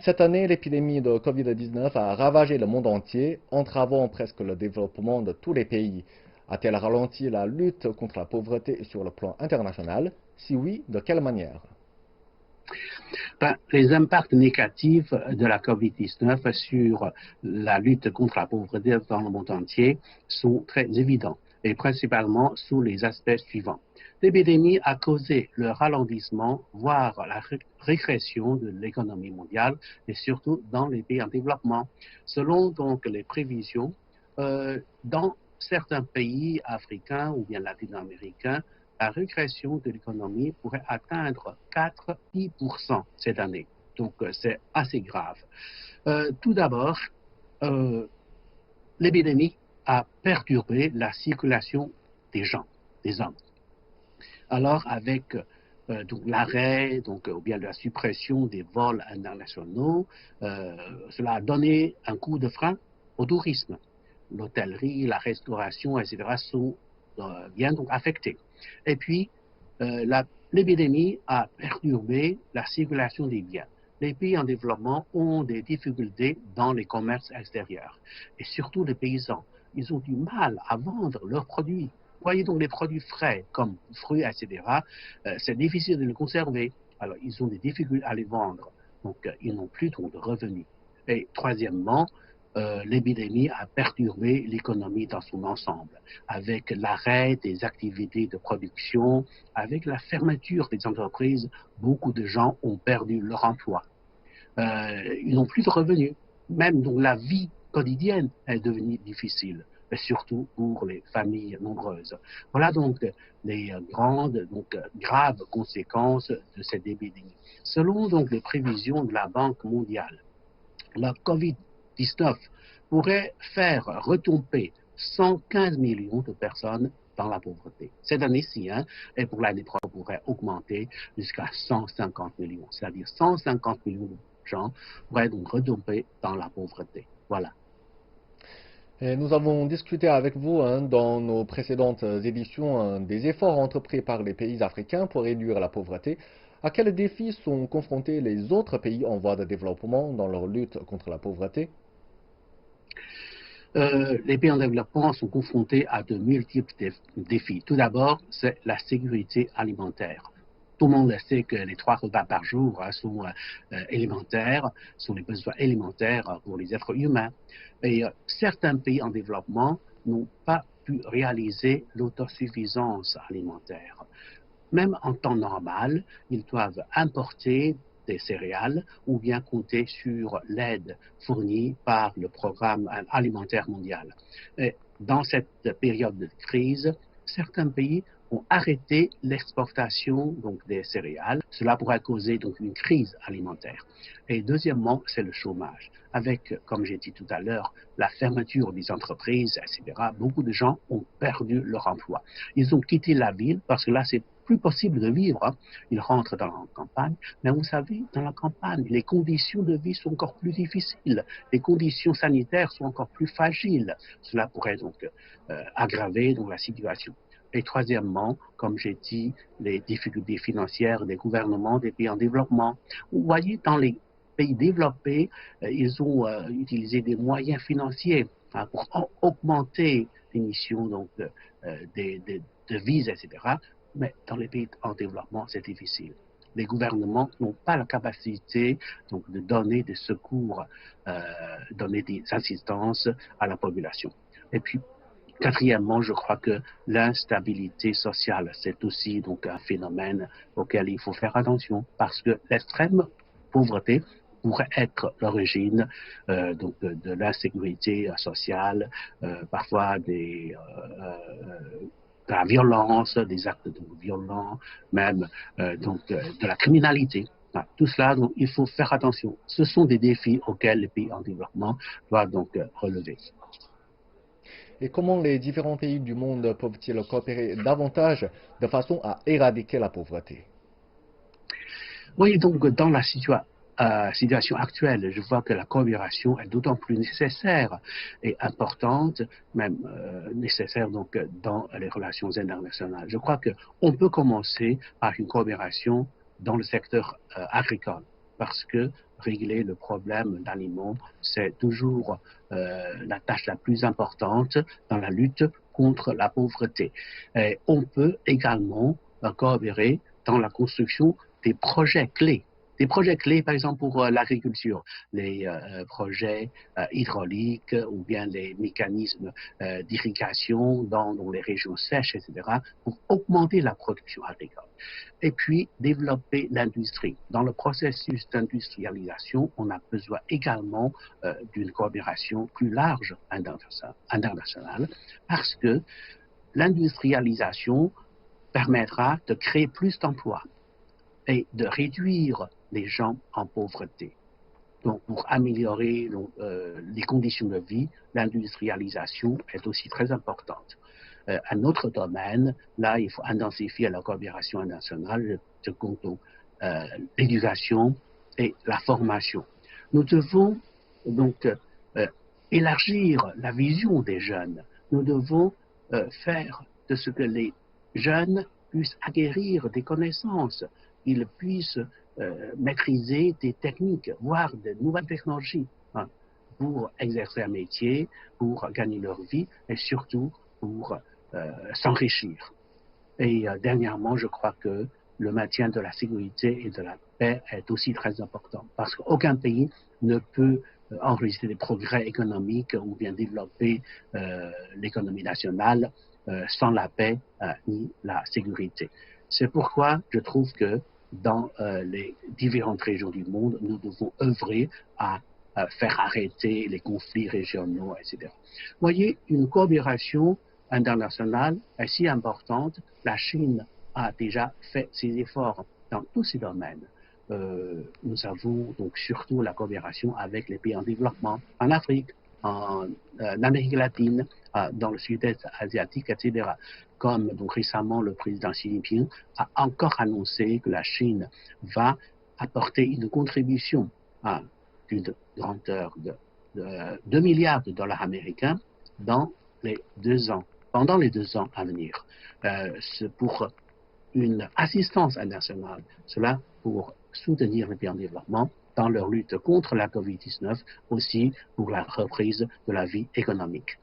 Cette année, l'épidémie de Covid-19 a ravagé le monde entier, entravant presque le développement de tous les pays. A-t-elle ralenti la lutte contre la pauvreté sur le plan international? Si oui, de quelle manière? Les impacts négatifs de la COVID-19 sur la lutte contre la pauvreté dans le monde entier sont très évidents, et principalement sous les aspects suivants. L'épidémie a causé le ralentissement, voire la régression de l'économie mondiale, et surtout dans les pays en développement. Selon donc les prévisions, dans certains pays africains ou bien latino-américains, la régression de l'économie pourrait atteindre 4-10% cette année. Donc, c'est assez grave. Tout d'abord, l'épidémie a perturbé la circulation des gens, des hommes. Alors, avec l'arrêt, ou bien la suppression des vols internationaux, cela a donné un coup de frein au tourisme. L'hôtellerie, la restauration, etc. sont bien donc affectés. Et puis, l'épidémie a perturbé la circulation des biens. Les pays en développement ont des difficultés dans les commerces extérieurs. Et surtout les paysans, ils ont du mal à vendre leurs produits. Vous voyez donc les produits frais comme fruits, etc., c'est difficile de les conserver. Alors, ils ont des difficultés à les vendre. Donc, ils n'ont plus donc, de revenus. Et troisièmement, l'épidémie a perturbé l'économie dans son ensemble, avec l'arrêt des activités de production, avec la fermeture des entreprises, beaucoup de gens ont perdu leur emploi. Ils n'ont plus de revenus. Même donc, la vie quotidienne est devenue difficile, mais surtout pour les familles nombreuses. Voilà donc les grandes, graves conséquences de cette épidémie. Selon donc les prévisions de la Banque mondiale, la COVID-19 pourrait faire retomber 115 millions de personnes dans la pauvreté. Cette année-ci, et pour l'année prochaine, pourrait augmenter jusqu'à 150 millions. C'est-à-dire 150 millions de gens pourraient donc retomber dans la pauvreté. Voilà. Et nous avons discuté avec vous dans nos précédentes éditions des efforts entrepris par les pays africains pour réduire la pauvreté. À quels défis sont confrontés les autres pays en voie de développement dans leur lutte contre la pauvreté? Les pays en développement sont confrontés à de multiples défis. Tout d'abord, c'est la sécurité alimentaire. Tout le monde sait que les 3 repas par jour sont élémentaires, sont les besoins élémentaires pour les êtres humains. Et certains pays en développement n'ont pas pu réaliser l'autosuffisance alimentaire. Même en temps normal, ils doivent importer des céréales ou bien compter sur l'aide fournie par le programme alimentaire mondial. Et dans cette période de crise, certains pays ont arrêté l'exportation des céréales. Cela pourrait causer donc une crise alimentaire. Et deuxièmement, c'est le chômage. Avec, comme j'ai dit tout à l'heure, la fermeture des entreprises, etc., beaucoup de gens ont perdu leur emploi. Ils ont quitté la ville parce que là, c'est plus possible de vivre. Ils rentrent dans la campagne, mais vous savez, dans la campagne, les conditions de vie sont encore plus difficiles, les conditions sanitaires sont encore plus fragiles. Cela pourrait donc aggraver la situation. Et troisièmement, comme j'ai dit, les difficultés financières des gouvernements des pays en développement. Vous voyez, dans les pays développés, ils ont utilisé des moyens financiers pour augmenter l'émission des devises, etc. Mais dans les pays en développement, c'est difficile. Les gouvernements n'ont pas la capacité de donner des secours, donner des assistances à la population. Et puis, quatrièmement, je crois que l'instabilité sociale, c'est aussi un phénomène auquel il faut faire attention parce que l'extrême pauvreté pourrait être l'origine de l'insécurité sociale, parfois de la violence, des actes violents, même de la criminalité. Tout cela, il faut faire attention. Ce sont des défis auxquels les pays en développement doivent relever. Et comment les différents pays du monde peuvent-ils coopérer davantage de façon à éradiquer la pauvreté? Oui, donc dans la situation actuelle, je vois que la coopération est d'autant plus nécessaire et importante, même nécessaire dans les relations internationales. Je crois qu'on peut commencer par une coopération dans le secteur agricole, parce que régler le problème d'aliments, c'est toujours la tâche la plus importante dans la lutte contre la pauvreté. Et on peut également coopérer dans la construction des projets clés. Des projets clés, par exemple, pour l'agriculture, les projets hydrauliques ou bien les mécanismes d'irrigation dans les régions sèches, etc., pour augmenter la production agricole. Et puis, développer l'industrie. Dans le processus d'industrialisation, on a besoin également d'une coopération plus large internationale, parce que l'industrialisation permettra de créer plus d'emplois et de réduire les gens en pauvreté. Donc, pour améliorer les conditions de vie, l'industrialisation est aussi très importante. Un autre domaine, là, il faut intensifier la coopération internationale, je compte donc l'éducation et la formation. Nous devons donc élargir la vision des jeunes. Nous devons faire de ce que les jeunes puissent acquérir des connaissances, ils puissent maîtriser des techniques, voire de nouvelles technologies, hein, pour exercer un métier, pour gagner leur vie et surtout pour s'enrichir. Et dernièrement, je crois que le maintien de la sécurité et de la paix est aussi très important parce qu'aucun pays ne peut enregistrer des progrès économiques ou bien développer l'économie nationale sans la paix ni la sécurité. C'est pourquoi je trouve que dans les différentes régions du monde, nous devons œuvrer à faire arrêter les conflits régionaux, etc. Vous voyez, une coopération internationale est si importante. La Chine a déjà fait ses efforts dans tous ces domaines. Nous avons donc surtout la coopération avec les pays en développement, en Afrique, en Amérique latine, dans le sud-est asiatique, etc. Comme donc récemment le président Xi Jinping a encore annoncé que la Chine va apporter une contribution d'une grandeur de 2 milliards de dollars américains dans les 2 ans, pendant les 2 ans à venir. C'est pour une assistance internationale, cela pour soutenir les pays en développement dans leur lutte contre la COVID-19, aussi pour la reprise de la vie économique.